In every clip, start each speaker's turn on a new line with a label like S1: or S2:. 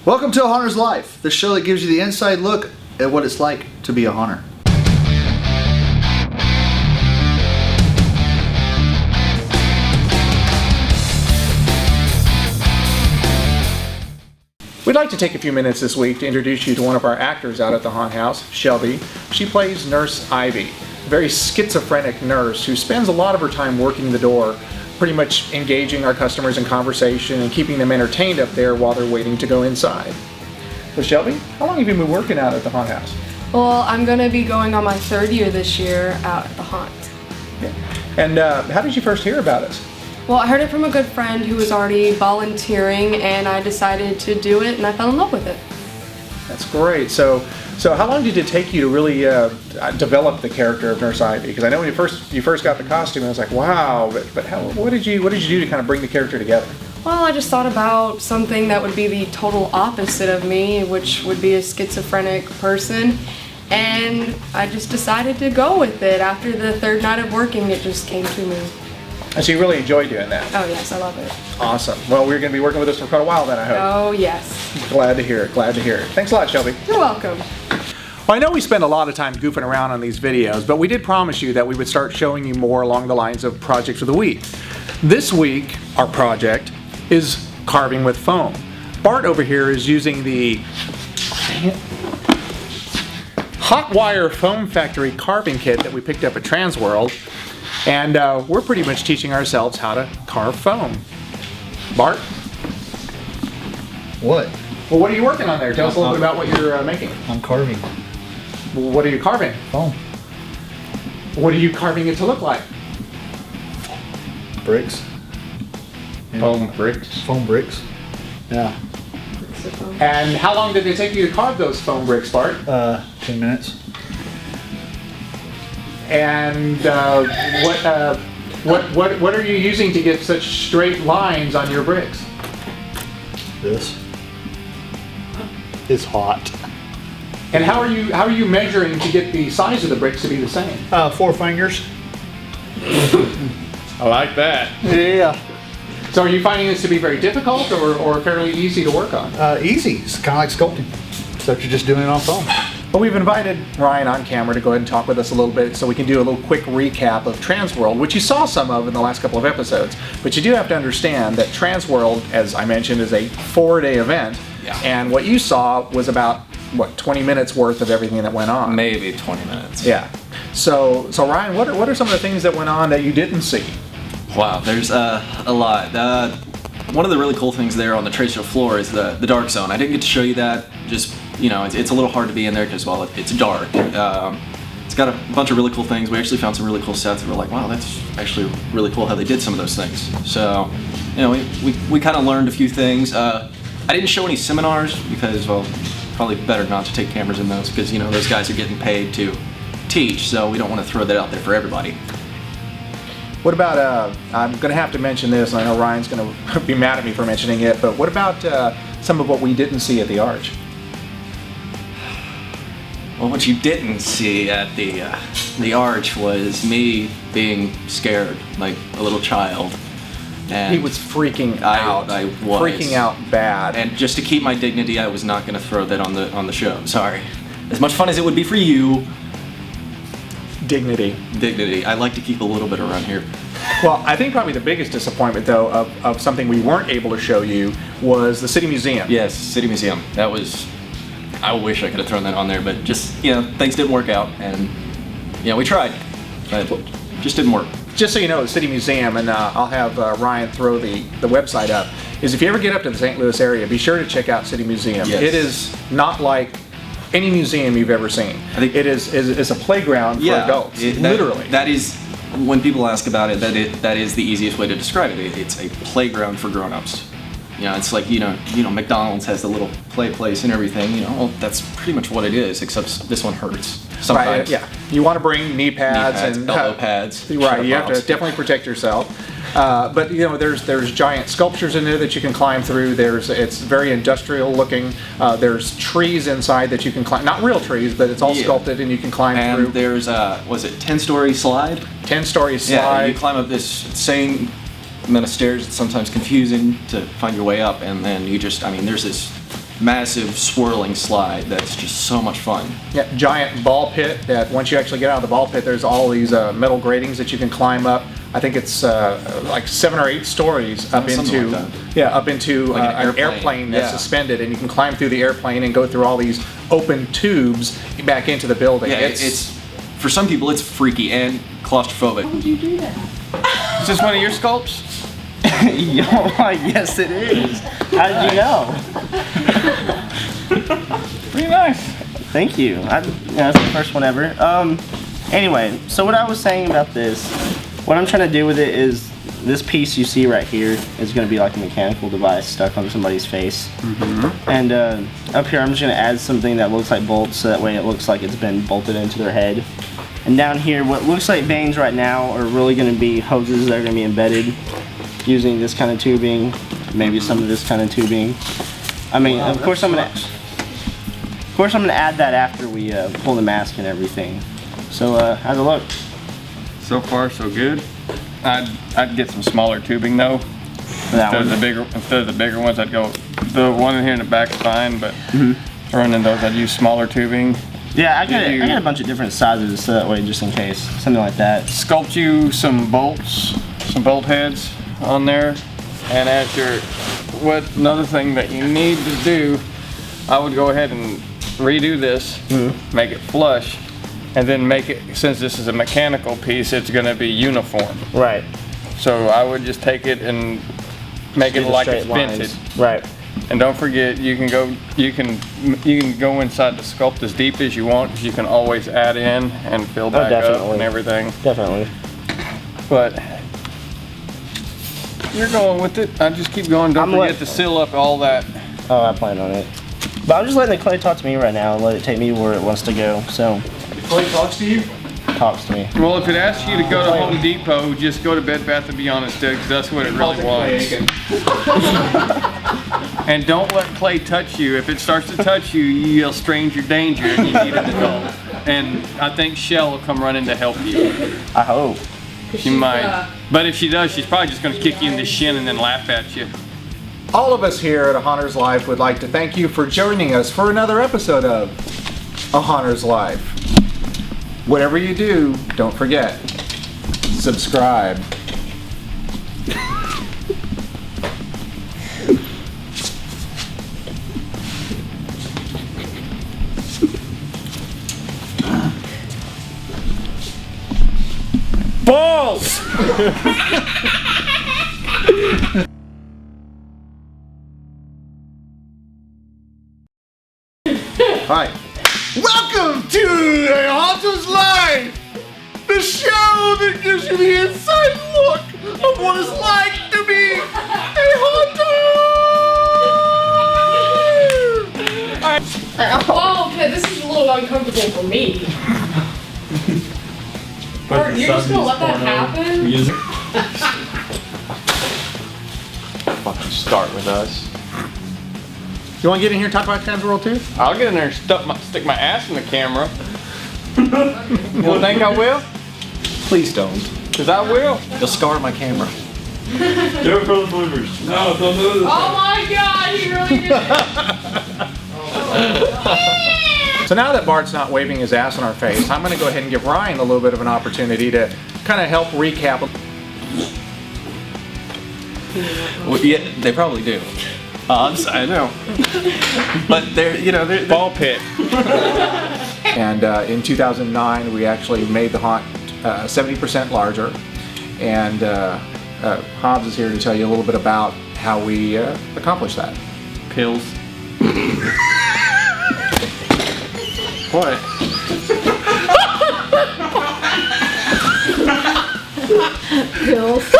S1: Welcome to A Haunter's Life, the show that gives you the inside look at what it's like to be a haunter.
S2: We'd like to take a few minutes this week to introduce you to one of our actors out at the Haunt House, Shelby. She plays Nurse Ivy, a very schizophrenic nurse who spends a lot of her time working the door, pretty much engaging our customers in conversation and keeping them entertained up there while they're waiting to go inside. So Shelby, how long have you been working out at the Haunt House?
S3: Well, I'm going to be going on my third year this year out at the Haunt.
S2: Yeah. And how did you first hear about us?
S3: Well, I heard it from a good friend who was already volunteering, and I decided to do it, and I fell in love with it.
S2: That's great. So how long did it take you to really develop the character of Nurse Ivy? Because I know when you first got the costume, I was like, wow. But what did you do to kind of bring the character together?
S3: Well, I just thought about something that would be the total opposite of me, which would be a schizophrenic person, and I just decided to go with it. After the third night of working, it just came to me.
S2: And so you really enjoy doing that?
S3: Oh yes, I love it.
S2: Awesome. Well, we're going to be working with us for quite a while then, I hope.
S3: Oh yes.
S2: Glad to hear it. Glad to hear it. Thanks a lot, Shelby.
S3: You're welcome.
S2: Well, I know we spend a lot of time goofing around on these videos, but we did promise you that we would start showing you more along the lines of projects of the week. This week, our project is carving with foam. Bart over here is using the Hot Wire Foam Factory carving kit that we picked up at Transworld. And we're pretty much teaching ourselves how to carve foam. Bart?
S1: What?
S2: Well, what are you working on there? Tell us a little bit about what you're making.
S1: I'm carving.
S2: Well, what are you carving?
S1: Foam.
S2: What are you carving it to look like?
S1: Bricks.
S2: Foam bricks.
S1: Foam bricks. Yeah.
S2: And how long did it take you to carve those foam bricks, Bart?
S1: 10 minutes.
S2: And what are you using to get such straight lines on your bricks?
S1: This is hot.
S2: And how are you measuring to get the size of the bricks to be the same?
S1: 4 fingers.
S2: I like that.
S1: Yeah.
S2: So are you finding this to be very difficult or fairly easy to work on?
S1: Easy. It's kind of like sculpting, except you're just doing it on foam.
S2: Well, we've invited Ryan on camera to go ahead and talk with us a little bit so we can do a little quick recap of Transworld, which you saw some of in the last couple of episodes. But you do have to understand that Transworld, as I mentioned, is a 4-day event.
S4: Yeah.
S2: And what you saw was about, 20 minutes worth of everything that went on?
S4: Maybe 20 minutes.
S2: Yeah. So Ryan, what are some of the things that went on that you didn't see?
S4: Wow, there's a lot. One of the really cool things there on the trade show floor is the dark zone. I didn't get to show you that. Just, it's a little hard to be in there because, well, it's dark. It's got a bunch of really cool things. We actually found some really cool sets that we're like, wow, that's actually really cool how they did some of those things. So, we kind of learned a few things. I didn't show any seminars because, well, probably better not to take cameras in those because, those guys are getting paid to teach, so we don't want to throw that out there for everybody.
S2: What about, I'm going to have to mention this, and I know Ryan's going to be mad at me for mentioning it, but what about some of what we didn't see at the Arch?
S4: Well, what you didn't see at the Arch was me being scared like a little child. And
S2: He was freaking out.
S4: I was.
S2: Freaking out bad.
S4: And just to keep my dignity, I was not going to throw that on the show. I'm sorry. As much fun as it would be for you. Dignity. I like to keep a little bit around here.
S2: Well, I think probably the biggest disappointment, though, of something we weren't able to show you was the City Museum.
S4: Yes, City Museum. That was... I wish I could have thrown that on there, but just, things didn't work out, and, we tried, but it just didn't work.
S2: Just so you know, the City Museum, and I'll have Ryan throw the website up, is if you ever get up to the St. Louis area, be sure to check out City Museum.
S4: Yes.
S2: It is not like any museum you've ever seen.
S4: I think
S2: it is a playground for adults, literally.
S4: That is, when people ask about it, that is the easiest way to describe it. It's a playground for grown-ups. It's like, McDonald's has the little play place and everything, well, that's pretty much what it is, except this one hurts sometimes.
S2: Right, yeah. You want to bring knee pads and
S4: elbow pads.
S2: Right, you have to definitely protect yourself. But there's giant sculptures in there that you can climb through. It's very industrial looking. There's trees inside that you can climb. Not real trees, but it's all sculpted and you can climb through.
S4: And there's 10-story slide?
S2: 10-story slide.
S4: Yeah, you climb up this same amount of stairs. It's sometimes confusing to find your way up, and then you just, there's this massive swirling slide that's just so much fun.
S2: Yeah, giant ball pit that once you actually get out of the ball pit, there's all these metal gratings that you can climb up. I think it's like 7 or 8 stories up into up into
S4: Like
S2: an airplane that's
S4: yeah.
S2: suspended, and you can climb through the airplane and go through all these open tubes back into the building.
S4: Yeah, it's for some people it's freaky and claustrophobic.
S3: How would you do that?
S5: Is this one of your sculpts?
S6: Yes, it is. How did you know?
S5: Pretty nice.
S6: Thank you. That's the first one ever. Anyway, so what I was saying about this, what I'm trying to do with it is this piece you see right here is going to be like a mechanical device stuck on somebody's face. And up here I'm just going to add something that looks like bolts so that way it looks like it's been bolted into their head. And down here, what looks like veins right now are really going to be hoses that are going to be embedded using this kind of tubing, maybe some of this kind of tubing. I mean, of course I'm gonna add that after we pull the mask and everything. So how's it look?
S5: So far, so good. I'd get some smaller tubing though.
S6: That one?
S5: Instead of the bigger ones, I'd go the one in here in the back is fine, but running those, I'd use smaller tubing.
S6: Yeah, I got a bunch of different sizes so that way, just in case, something like that.
S5: Sculpt you some bolts, some bolt heads on there, and another thing that you need to do, I would go ahead and redo this, make it flush, and then make it, since this is a mechanical piece, it's going to be uniform.
S6: Right.
S5: So I would just take it and make it like it's vintage.
S6: Right.
S5: And don't forget, you can go inside the sculpt as deep as you want. You can always add in and fill back up and everything.
S6: Definitely.
S5: But you're going with it. I just keep going. Don't forget to seal up all that.
S6: Oh, I plan on it. But I'm just letting the clay talk to me right now and let it take me where it wants to go. So.
S2: Clay talks to you?
S6: Talks to me.
S5: Well, if it asks you to go to Home Depot, just go to Bed Bath & Beyond instead, because that's what it really wants. And don't let clay touch you. If it starts to touch you, you yell stranger danger and you need an adult. And I think Shell will come running to help you.
S6: I hope.
S5: She might. But if she does, she's probably just going to kick you in the shin and then laugh at you.
S2: All of us here at A Haunter's Life would like to thank you for joining us for another episode of A Haunter's Life. Whatever you do, don't forget, subscribe.
S5: Balls!
S2: Hi. Welcome to A Haunter's Life, the show that gives you the inside look of what it's like to be a haunter.
S3: Oh, okay, this is a little uncomfortable for me. Bart, you're just gonna let that happen?
S5: Fucking start with us.
S2: You want to get in here and talk about Transworld too?
S5: I'll get in there and stick my ass in the camera. You don't think I will?
S2: Please don't.
S5: Because I will.
S4: You'll scar my camera.
S7: Do it for the bloopers. No, don't do this.
S3: Oh my god, he really did it!
S2: So now that Bart's not waving his ass in our face, I'm going to go ahead and give Ryan a little bit of an opportunity to kind of help recap.
S4: Well, yeah, they probably do. I know. But they're
S5: Ball pit.
S2: And in 2009, we actually made the haunt 70% larger. And Hobbes is here to tell you a little bit about how we accomplished that.
S5: Pills. What?
S3: Pills.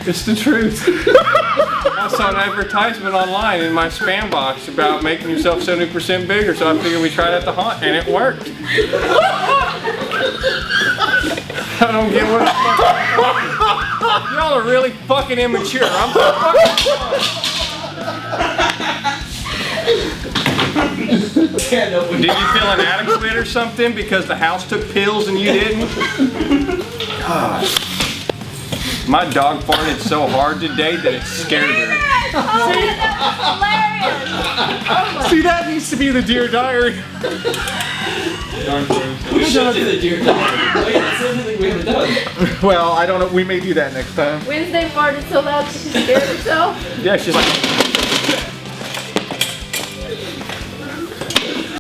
S5: It's the truth. I saw an advertisement online in my spam box about making yourself 70% bigger, so I figured we tried at the haunt, and it worked. I don't get what y'all are really fucking immature. I'm Did you feel inadequate or something because the house took pills and you didn't? My dog farted so hard today that it scared her.
S8: Oh, that
S2: See, that needs to be the Dear Diary.
S4: We should do the deer diary. Wait, that's the only thing we haven't done.
S2: Well, I don't know. We may do that next time.
S8: was hilarious. Wednesday farted so loud that she scared herself.
S5: Yeah, she's like,